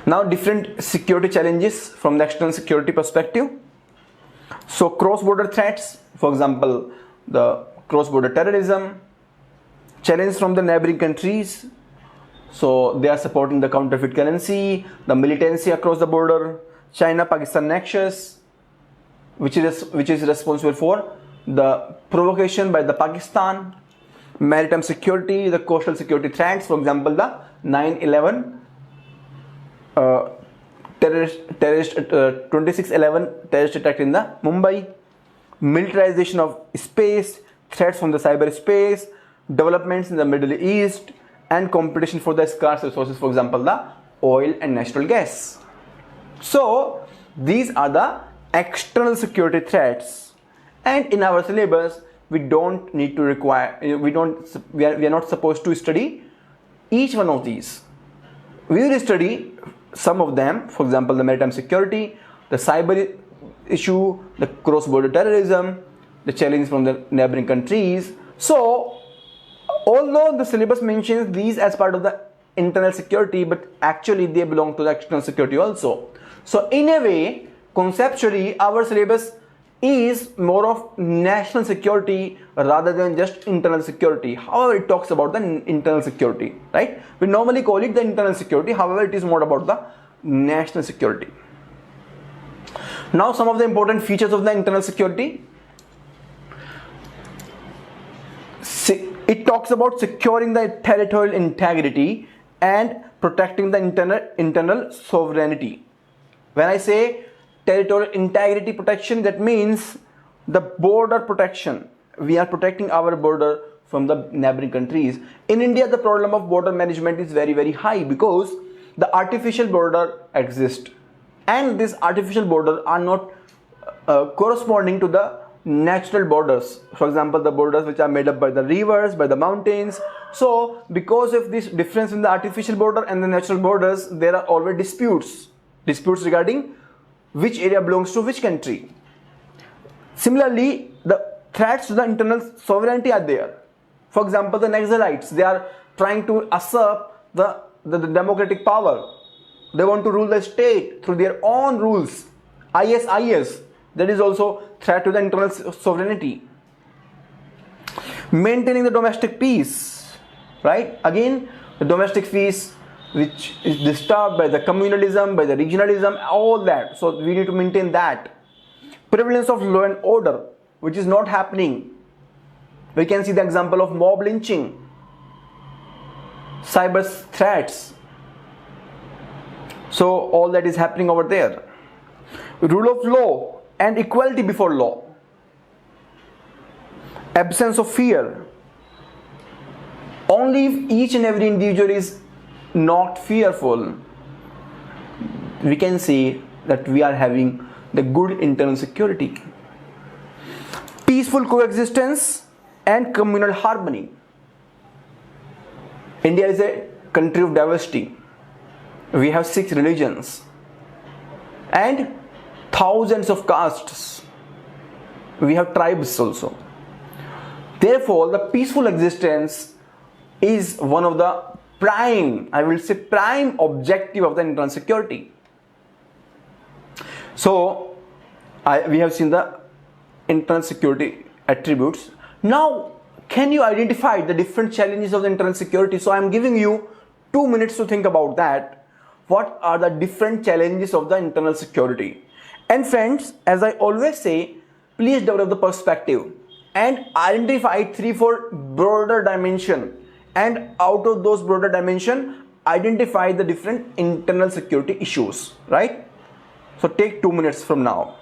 Now different security challenges from the external security perspective. So cross-border threats, for example, the cross-border terrorism, challenge from the neighboring countries. So they are supporting the counterfeit currency, the militancy across the border, China-Pakistan nexus, which is responsible for the provocation by the Pakistan, maritime security, the coastal security threats, for example, the 9/11 terrorist 26/11 terrorist attack in the Mumbai, militarization of space, threats from the cyberspace, developments in the Middle East, and competition for the scarce resources, for example, the oil and natural gas. So these are the external security threats, and in our syllabus we don't need to require, we are not supposed to study each one of these. We will study some of them, for example, the maritime security, the cyber issue, the cross-border terrorism, the challenge from the neighboring countries. So although the syllabus mentions these as part of the internal security, but actually they belong to the external security also. So in a way, conceptually, our syllabus is more of national security rather than just internal security. However, it talks about the internal security, right? We normally call it the internal security. However, it is more about the national security. Now, some of the important features of the internal security. It talks about securing the territorial integrity and protecting the internal sovereignty. When I say territorial integrity protection, that means the border protection. We are protecting our border from the neighboring countries. In India, the problem of border management is very, very high because the artificial border exists, and these artificial borders are not corresponding to the natural borders. For example, the borders which are made up by the rivers, by the mountains. So because of this difference in the artificial border and the natural borders, there are always disputes regarding which area belongs to which country. Similarly, the threats to the internal sovereignty are there. For example, the Naxalites, they are trying to usurp the democratic power. They want to rule the state through their own rules. ISIS, that is also threat to the internal sovereignty. Maintaining the domestic peace, right? Again, the domestic peace which is disturbed by the communalism, by the regionalism, all that. So we need to maintain that. Prevalence of law and order, which is not happening. We can see the example of mob lynching, cyber threats. So all that is happening over there. Rule of law and equality before law. Absence of fear. Only if each and every individual is not fearful, we can say that we are having the good internal security. Peaceful coexistence and communal harmony. India is a country of diversity. We have 6 religions and thousands of castes. We have tribes also. Therefore, the peaceful existence is one of the prime objective of the internal security. So we have seen the internal security attributes. Now, can you identify the different challenges of the internal security? So I am giving you 2 minutes to think about that. What are the different challenges of the internal security? And friends, as I always say, please develop the perspective and identify 3-4 broader dimension, and out of those broader dimension, identify the different internal security issues, right? So take 2 minutes from now.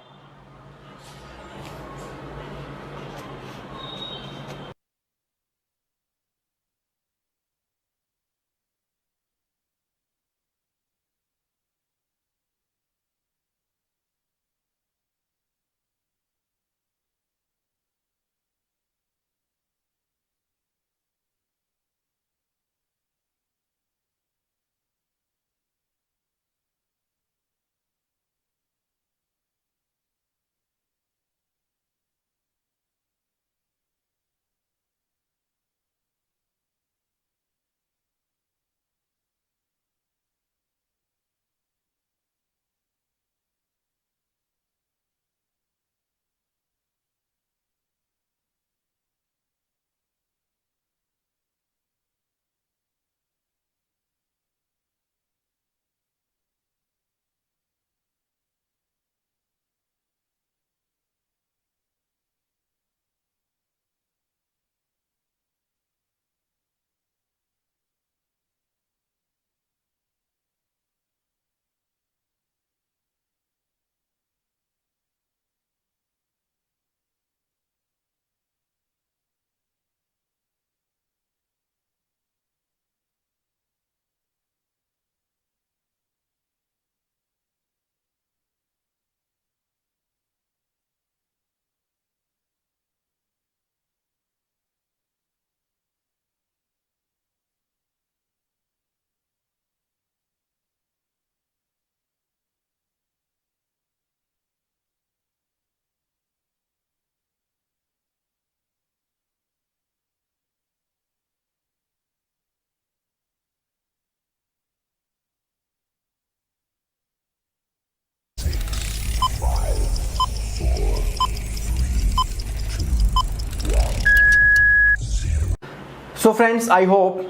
So friends, I hope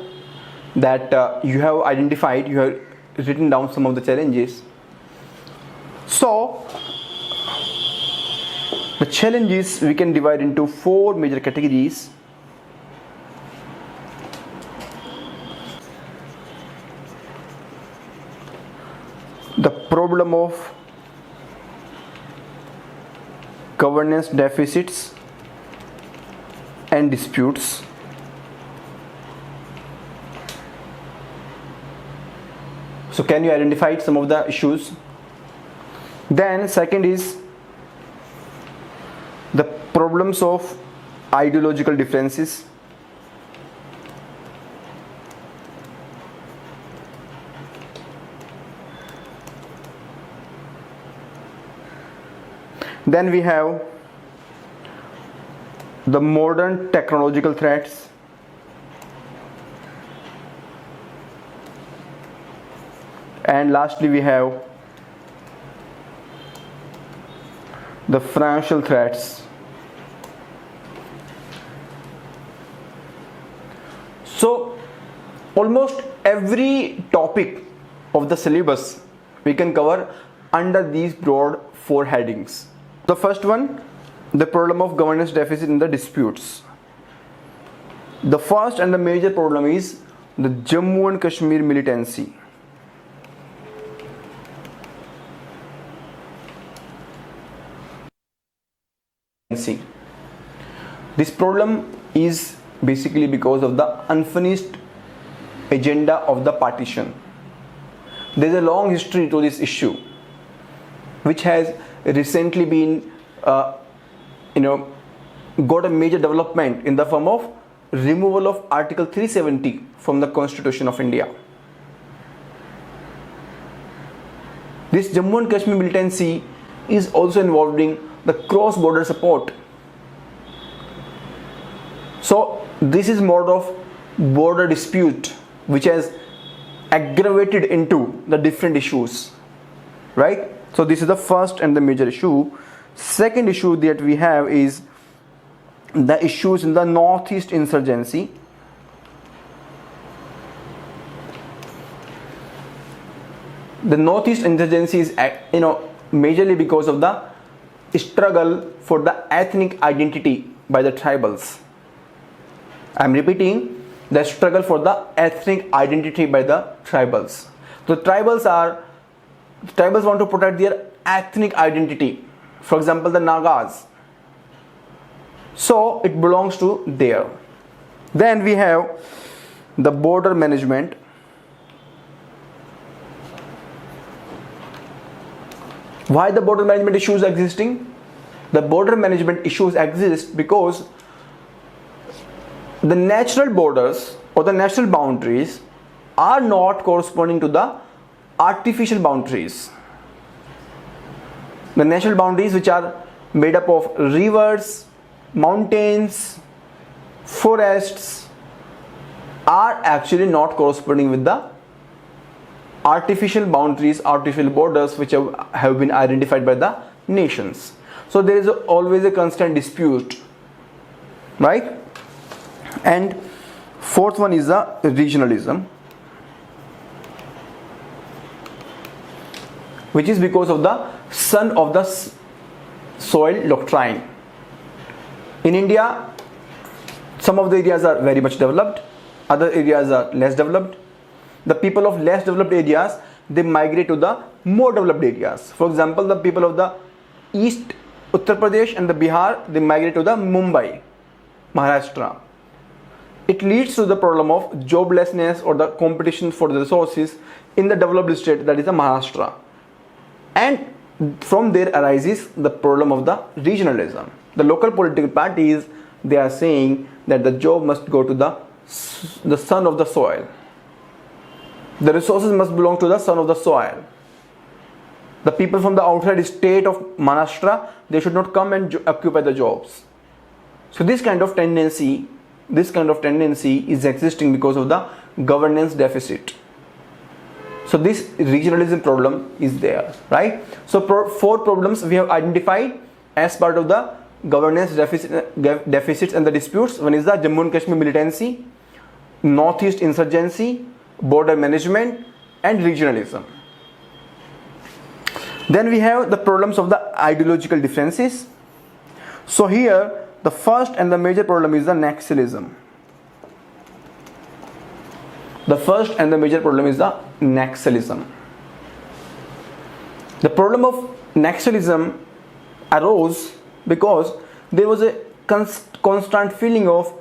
that you have identified, you have written down some of the challenges. So the challenges we can divide into 4 major categories. The problem of governance deficits and disputes. So can you identify some of the issues? Then second is the problems of ideological differences. Then we have the modern technological threats. And lastly, we have the financial threats. So almost every topic of the syllabus we can cover under these broad 4 headings. The first one, the problem of governance deficit in the disputes. The first and the major problem is the Jammu and Kashmir militancy. This problem is basically because of the unfinished agenda of the partition. There is a long history to this issue, which has recently been got a major development in the form of removal of Article 370 from the Constitution of India. This Jammu and Kashmir militancy is also involving the cross-border support. So this is mode of border dispute which has aggravated into the different issues, right? So this is the first and the major issue. Second issue that we have is the issues in the Northeast insurgency. The Northeast insurgency is majorly because of the struggle for the ethnic identity by the tribals. I am repeating, the struggle for the ethnic identity by the tribals. So tribals want to protect their ethnic identity. For example, the Nagas. So it belongs to there. Then we have the border management. Why the border management issues existing? The border management issues exist because the natural borders or the natural boundaries are not corresponding to the artificial boundaries. The natural boundaries, which are made up of rivers, mountains, forests, are actually not corresponding with the artificial boundaries, artificial borders which have been identified by the nations. So there is always a constant dispute, right? And fourth one is the regionalism, which is because of the son of the soil doctrine. In India, some of the areas are very much developed, other areas are less developed. The people of less developed areas, they migrate to the more developed areas. For example, the people of the East Uttar Pradesh and the Bihar, they migrate to the Mumbai, Maharashtra. It leads to the problem of joblessness or the competition for the resources in the developed state, that is the Maharashtra. And from there arises the problem of the regionalism. The local political parties, they are saying that the job must go to the son of the soil. The resources must belong to the son of the soil. The people from the outside state of Maharashtra, they should not come and occupy the jobs. So this kind of tendency is existing because of the governance deficit. So this regionalism problem is there, right? So 4 problems we have identified as part of the governance deficits and the disputes. One is the Jammu and Kashmir militancy. northeast insurgency, border management, and regionalism. Then we have the problems of the ideological differences. So here the first and the major problem is the Naxalism. The first and the major problem is the Naxalism. The problem of Naxalism arose because there was a constant feeling of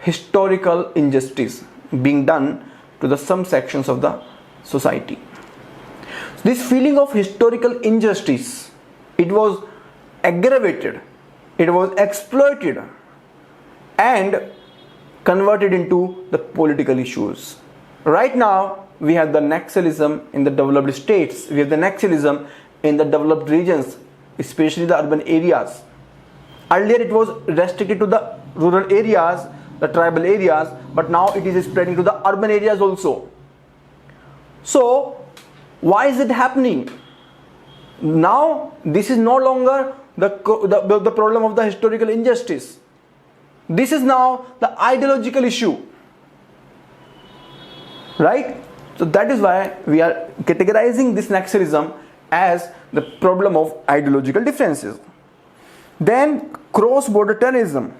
historical injustice being done to the some sections of the society. This feeling of historical injustice, it was aggravated, it was exploited and converted into the political issues. Right now we have the Naxalism in the developed states, we have the Naxalism in the developed regions, especially the urban areas. Earlier it was restricted to the rural areas, the tribal areas, but now it is spreading to the urban areas also. So why is it happening? Now this is no longer the problem of the historical injustice. This is now the ideological issue, right? So that is why we are categorizing this Naxalism as the problem of ideological differences. Then cross-border terrorism.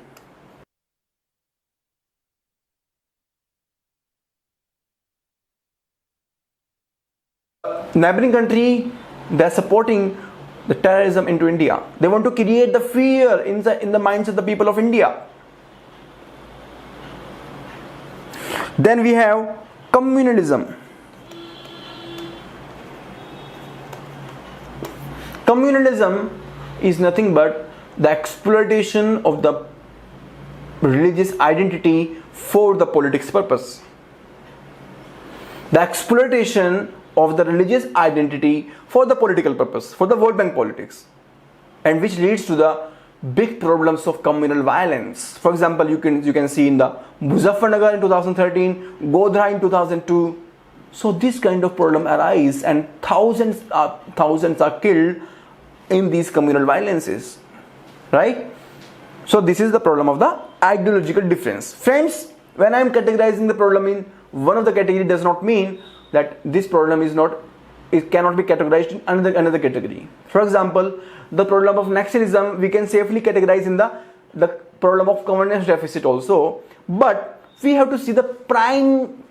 Neighboring country, they are supporting the terrorism into India. They want to create the fear in the minds of the people of India. Then we have communalism. Communalism is nothing but the exploitation of the religious identity for the politics purpose. The exploitation of the religious identity for the political purpose, for the vote bank politics, and which leads to the big problems of communal violence. For example, you can see in the Muzaffarnagar in 2013, Godhra in 2002. So this kind of problem arise and thousands are killed in these communal violences, right? So this is the problem of the ideological difference. Friends, when I am categorizing the problem in one of the category does not mean that this problem it cannot be categorized in another category. For example, the problem of Naxalism we can safely categorize in the problem of governance deficit also, but we have to see the prime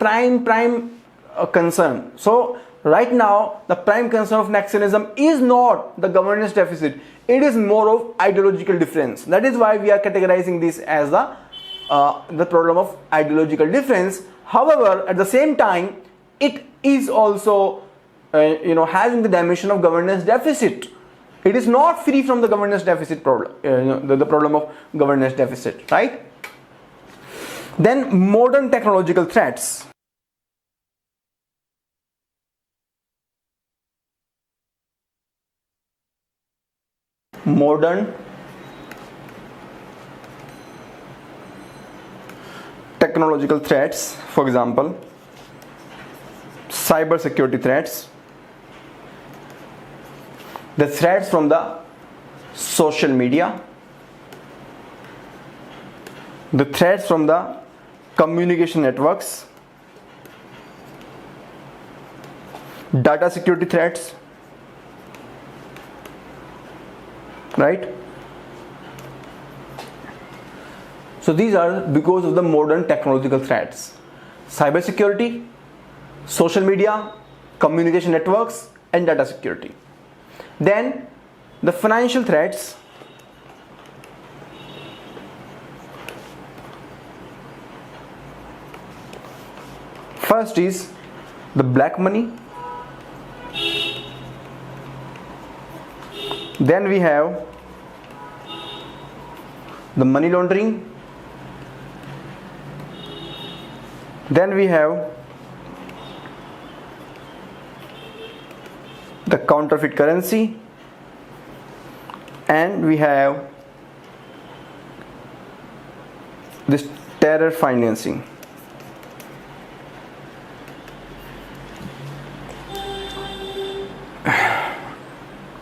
concern. So right now the prime concern of Naxalism is not the governance deficit, it is more of ideological difference. That is why we are categorizing this as the problem of ideological difference. However, at the same time, it is also having the dimension of governance deficit. It is not free from the governance deficit problem, the problem of governance deficit, right? Then modern technological threats. Modern technological threats, for example, cyber security threats, the threats from the social media, the threats from the communication networks, data security threats, right? So these are because of the modern technological threats: cyber security, social media, communication networks, and data security. Then the financial threats. First is the black money. Then we have the money laundering. Then we have the counterfeit currency, and we have this terror financing.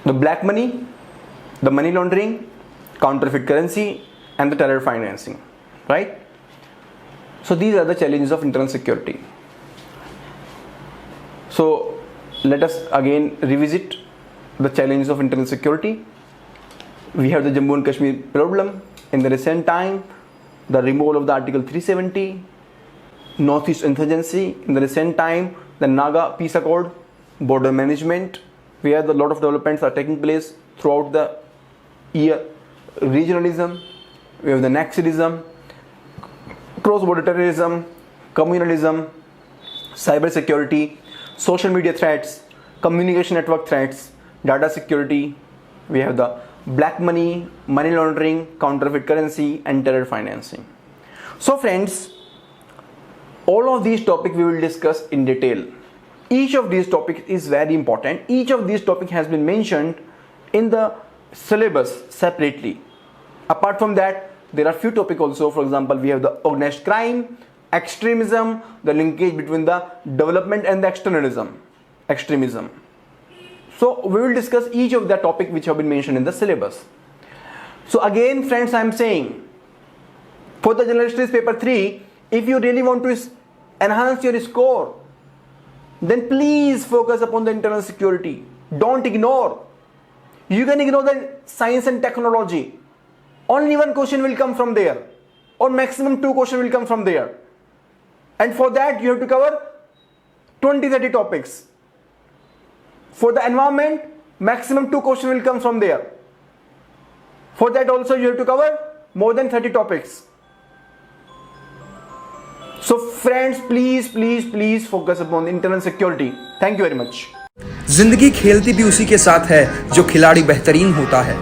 The black money, the money laundering, counterfeit currency, and the terror financing, right? So these are the challenges of internal security. So let us again revisit the challenges of internal security. We have the Jammu and Kashmir problem in the recent time, the removal of the Article 370, Northeast insurgency in the recent time, the Naga Peace Accord, border management, where a lot of developments are taking place throughout the year, regionalism, we have the Naxalism, cross-border terrorism, communalism, cyber security, social media threats, communication network threats, data security, we have the black money, money laundering, counterfeit currency, and terror financing. So friends, all of these topics we will discuss in detail. Each of these topics is very important. Each of these topics has been mentioned in the syllabus separately. Apart from that, there are few topics also. For example, we have the organized crime, extremism, the linkage between the development and the extremism. So we will discuss each of the topic which have been mentioned in the syllabus. So again friends, I am saying for the General Studies paper 3, if you really want to enhance your score, then please focus upon the internal security. Don't ignore. You can ignore the science and technology. Only one question will come from there, or maximum 2 questions will come from there. And for that you have to cover 20-30 topics. For the environment, maximum 2 questions will come from there. For that also you have to cover more than 30 topics. So friends, please focus upon internal security. Thank you very much. जिंदगी खेलती भी उसी के साथ है जो खिलाड़ी बेहतरीन होता है।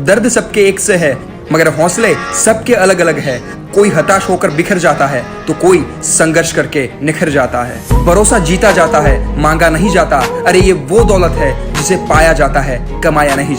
दर्द सबके एक से है मगर हौसले सबके अलग अलग है। कोई हताश होकर बिखर जाता है तो कोई संघर्ष करके निखर जाता है। भरोसा जीता जाता है, मांगा नहीं जाता। अरे ये वो दौलत है जिसे पाया जाता है, कमाया नहीं।